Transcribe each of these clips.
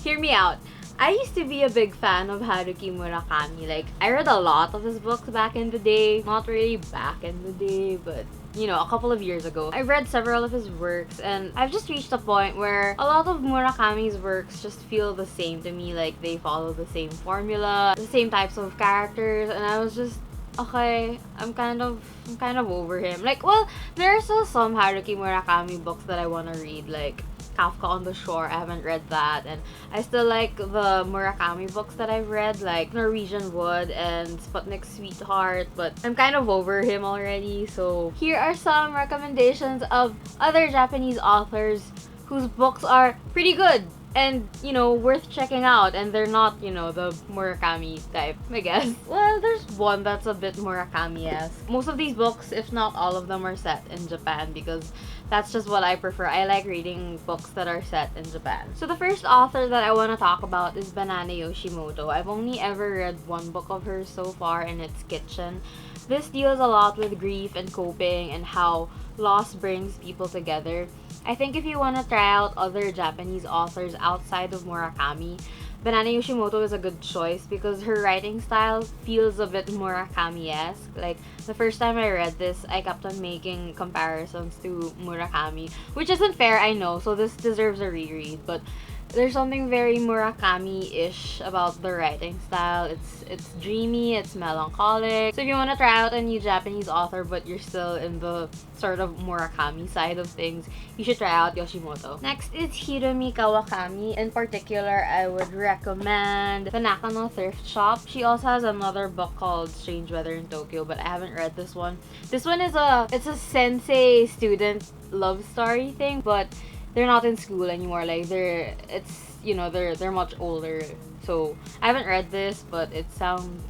Hear me out. I used to be a big fan of Haruki Murakami. Like, I read a lot of his books back in the day. Not really back in the day, but you know, a couple of years ago. I read several of his works, and I've just reached a point where a lot of Murakami's works just feel the same to me. Like, they follow the same formula, the same types of characters, and I was just, okay, I'm kind of over him. Like, well, there are still some Haruki Murakami books that I want to read, like Kafka on the Shore. I haven't read that, and I still like the Murakami books that I've read, like Norwegian Wood and Sputnik Sweetheart, but I'm kind of over him already. So here are some recommendations of other Japanese authors whose books are pretty good and, you know, worth checking out, and they're not, you know, the Murakami type, I guess. Well, there's one that's a bit Murakami-esque. Most of these books, if not all of them, are set in Japan because that's just what I prefer. I like reading books that are set in Japan. So the first author that I want to talk about is Banana Yoshimoto. I've only ever read one book of hers so far, and it's Kitchen. This deals a lot with grief and coping and how loss brings people together. I think if you want to try out other Japanese authors outside of Murakami, Banana Yoshimoto is a good choice because her writing style feels a bit Murakami-esque. Like, the first time I read this, I kept on making comparisons to Murakami, which isn't fair, I know, so this deserves a reread, but there's something very Murakami-ish about the writing style. It's dreamy, it's melancholic. So if you want to try out a new Japanese author but you're still in the sort of Murakami side of things, you should try out Yoshimoto. Next is Hitomi Kawakami. In particular, I would recommend The Nakano Thrift Shop. She also has another book called Strange Weather in Tokyo, but I haven't read this one. This one is a sensei-student love story thing, but they're not in school anymore. Like, they're much older. So I haven't read this, but it sounds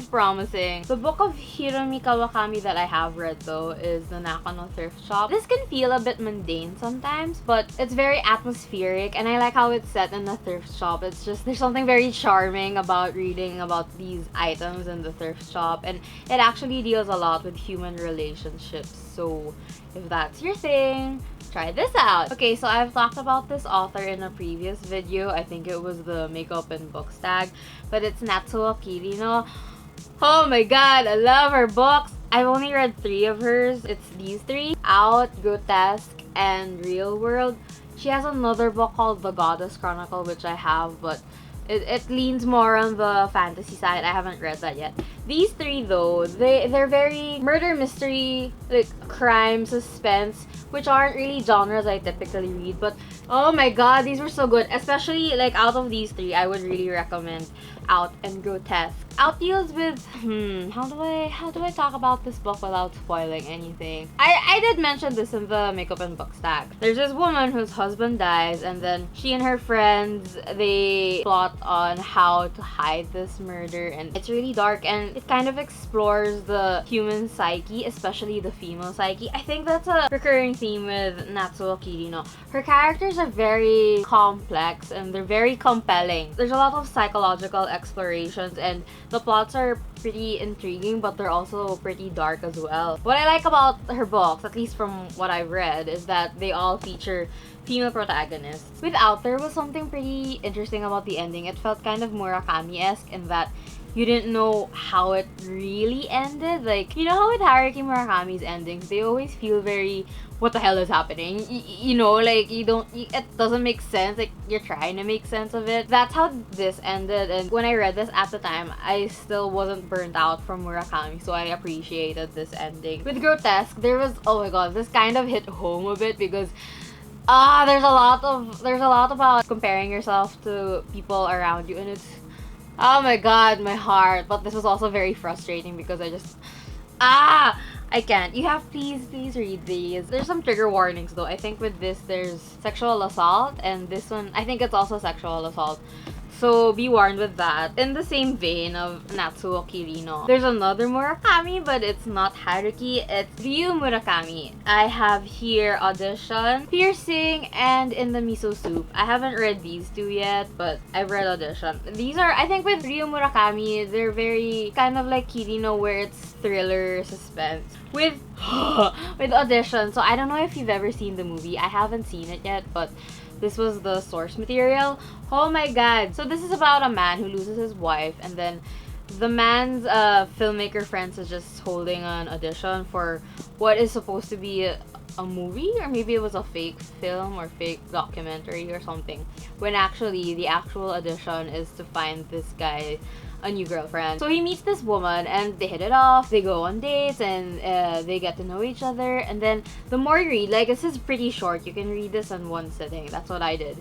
promising. The book of Hiromi Kawakami that I have read though is The Nakano Thrift Shop. This can feel a bit mundane sometimes, but it's very atmospheric, and I like how it's set in the thrift shop. It's just, there's something very charming about reading about these items in the thrift shop, and it actually deals a lot with human relationships. So if that's your thing, try this out. Okay, so I've talked about this author in a previous video. I think it was the Makeup and Books tag, but it's Natsuo Kirino. Oh my god, I love her books. I've only read 3 of hers. It's these 3: Out, Grotesque, and Real World. She has another book called The Goddess Chronicle, which I have, but it leans more on the fantasy side. I haven't read that yet. These 3 though, they're very murder mystery, like crime, suspense, which aren't really genres I typically read, but oh my god, these were so good. Especially, like, out of these 3, I would really recommend Out and Grotesque. Out deals with how do I talk about this book without spoiling anything? I did mention this in the Makeup and Books tag. There's this woman whose husband dies, and then she and her friends, they plot on how to hide this murder, and it's really dark, and it kind of explores the human psyche, especially the female psyche. I think that's a recurring theme with Natsuo Kirino. Her characters are very complex and they're very compelling. There's a lot of psychological explorations, and the plots are pretty intriguing, but they're also pretty dark as well. What I like about her books, at least from what I've read, is that they all feature female protagonists. With Out, there was something pretty interesting about the ending. It felt kind of Murakami-esque in that you didn't know how it really ended. Like, you know how with Haruki Murakami's endings, they always feel very, what the hell is happening? You know, like, it doesn't make sense. Like, you're trying to make sense of it. That's how this ended, and when I read this at the time, I still wasn't burnt out from Murakami, so I appreciated this ending. With Grotesque, there was, oh my god, this kind of hit home a bit because there's a lot about comparing yourself to people around you, and it's, oh my god, my heart. But this was also very frustrating because I just, I can't. You have, please read these. There's some trigger warnings though. I think with this there's sexual assault, and this one, I think it's also sexual assault. So be warned with that. In the same vein of Natsuo Kirino, there's another Murakami, but it's not Haruki, it's Ryu Murakami. I have here Audition, Piercing, and In the Miso Soup. I haven't read these 2 yet, but I've read Audition. These are, I think with Ryu Murakami, they're very kind of like Kirino, where it's thriller, suspense. With Audition, so I don't know if you've ever seen the movie. I haven't seen it yet, but this was the source material. Oh my god. So this is about a man who loses his wife, and then the man's filmmaker friends is just holding an audition for what is supposed to be a movie, or maybe it was a fake film or fake documentary or something, when actually the actual audition is to find this guy a new girlfriend. So he meets this woman and they hit it off, they go on dates, and they get to know each other. And then the more you read, like, this is pretty short, you can read this in one sitting, that's what I did.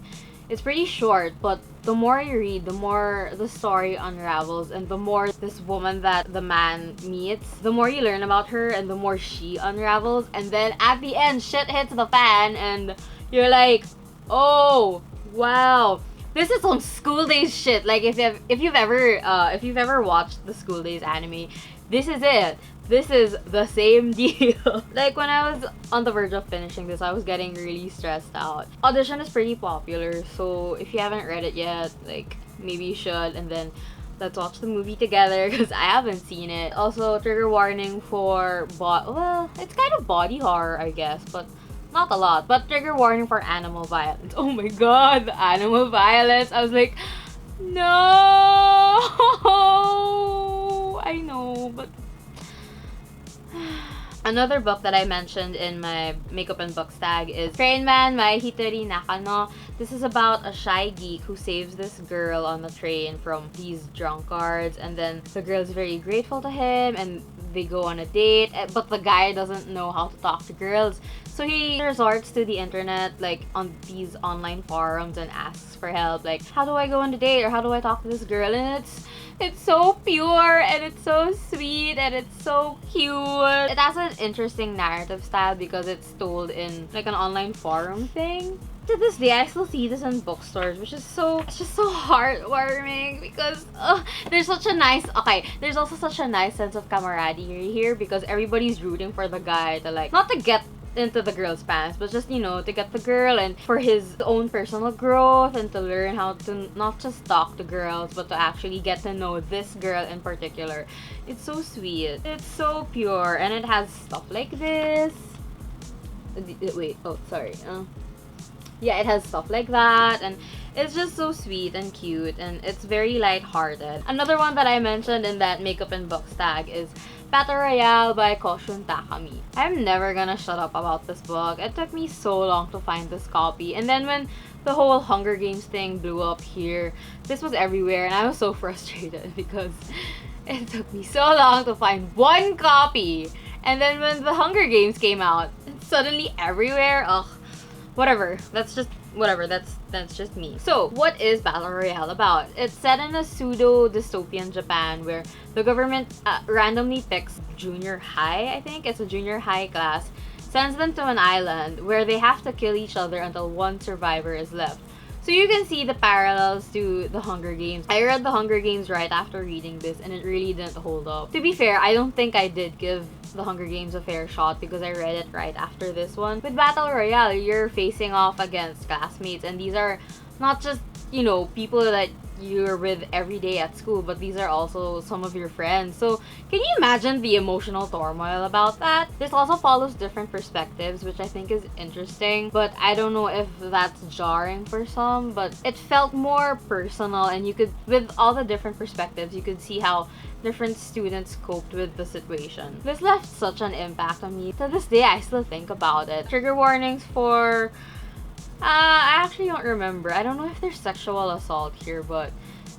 It's pretty short, but the more you read, the more the story unravels, and the more this woman that the man meets, the more you learn about her, and the more she unravels. And then at the end, shit hits the fan, and you're like, oh, wow. This is some School Days shit. Like, if you've ever watched the School Days anime, this is it. This is the same deal. Like, when I was on the verge of finishing this, I was getting really stressed out. Audition is pretty popular, so if you haven't read it yet, like, maybe you should, and then let's watch the movie together, because I haven't seen it. Also, trigger warning for well, it's kind of body horror, I guess, but not a lot. But trigger warning for animal violence. Oh my god, the animal violence. I was like, no. I know, but another book that I mentioned in my makeup and books tag is Train Man by Hitori Nakano. This is about a shy geek who saves this girl on the train from these drunkards, and then the girl's very grateful to him, and they go on a date, but the guy doesn't know how to talk to girls. So he resorts to the internet, like on these online forums, and asks for help, like, how do I go on a date, or how do I talk to this girl? And it's so pure, and it's so sweet, and it's so cute. It has an interesting narrative style because it's told in like an online forum thing. To this day, I still see this in bookstores, which is it's just so heartwarming, because there's such a nice, there's also such a nice sense of camaraderie here, because everybody's rooting for the guy to, like, not to get into the girl's pants, but just, you know, to get the girl, and for his own personal growth, and to learn how to not just talk to girls, but to actually get to know this girl in particular. It's so sweet. It's so pure, and it has stuff like this. Wait, oh, sorry. Yeah, it has stuff like that, and it's just so sweet and cute, and it's very lighthearted. Another one that I mentioned in that makeup and books tag is Battle Royale by Koshun Takami. I'm never gonna shut up about this book. It took me so long to find this copy, and then when the whole Hunger Games thing blew up here, this was everywhere, and I was so frustrated because it took me so long to find one copy. And then when the Hunger Games came out, it's suddenly everywhere. Ugh. Whatever, that's just me. So, what is Battle Royale about? It's set in a pseudo-dystopian Japan where the government randomly picks junior high, I think it's a junior high class, sends them to an island where they have to kill each other until one survivor is left. So you can see the parallels to the Hunger Games. I read the Hunger Games right after reading this, and it really didn't hold up. To be fair, I don't think I did give the Hunger Games a fair shot because I read it right after this one. With Battle Royale, you're facing off against classmates, and these are not just, you know, people that you're with every day at school, but these are also some of your friends. So can you imagine the emotional turmoil about that? This also follows different perspectives, which I think is interesting, but I don't know if that's jarring for some, but it felt more personal, and you could, with all the different perspectives, you could see how different students coped with the situation. This left such an impact on me. To this day, I still think about it. Trigger warnings for I actually don't remember. I don't know if there's sexual assault here, but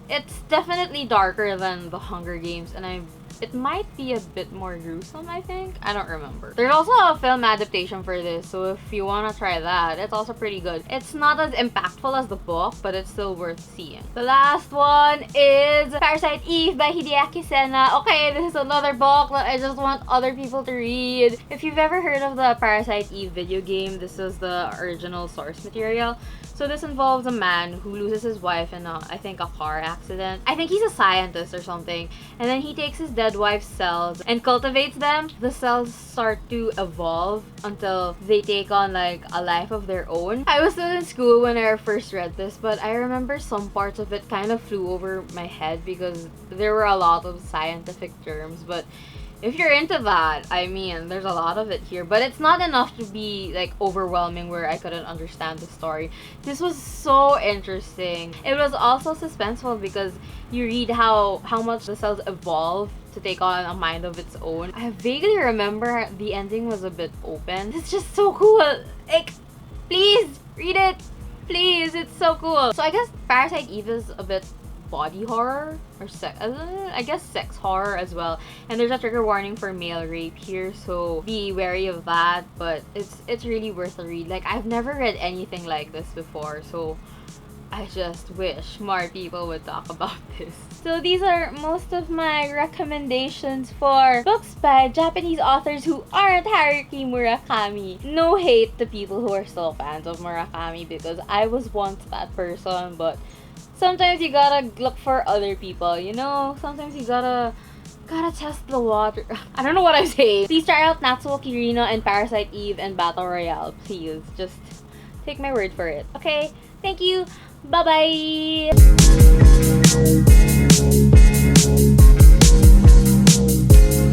it's definitely darker than the Hunger Games, and it might be a bit more gruesome, I think. I don't remember. There's also a film adaptation for this, so if you want to try that, it's also pretty good. It's not as impactful as the book, but it's still worth seeing. The last one is Parasite Eve by Hideaki Senna. Okay, this is another book that I just want other people to read. If you've ever heard of the Parasite Eve video game, this is the original source material. So this involves a man who loses his wife in I think a car accident. I think he's a scientist or something. And then he takes his dead wife's cells and cultivates them. The cells start to evolve until they take on like a life of their own. I was still in school when I first read this, but I remember some parts of it kind of flew over my head because there were a lot of scientific terms, but if you're into that, I mean, there's a lot of it here, but it's not enough to be like overwhelming where I couldn't understand the story. This was so interesting. It was also suspenseful because you read how much the cells evolve to take on a mind of its own. I vaguely remember the ending was a bit open. It's just so cool. Like, please read it. Please, it's so cool. So I guess Parasite Eve is a bit body horror or sex, I guess sex horror as well, and there's a trigger warning for male rape here, so be wary of that, but it's really worth a read. Like, I've never read anything like this before, so I just wish more people would talk about this. So these are most of my recommendations for books by Japanese authors who aren't Haruki Murakami. No hate to people who are still fans of Murakami, because I was once that person, but sometimes you gotta look for other people, you know? Sometimes you gotta test the water. I don't know what I'm saying. Please try out Natsuo Kirino and Parasite Eve and Battle Royale. Please, just take my word for it. Okay? Thank you. Bye-bye!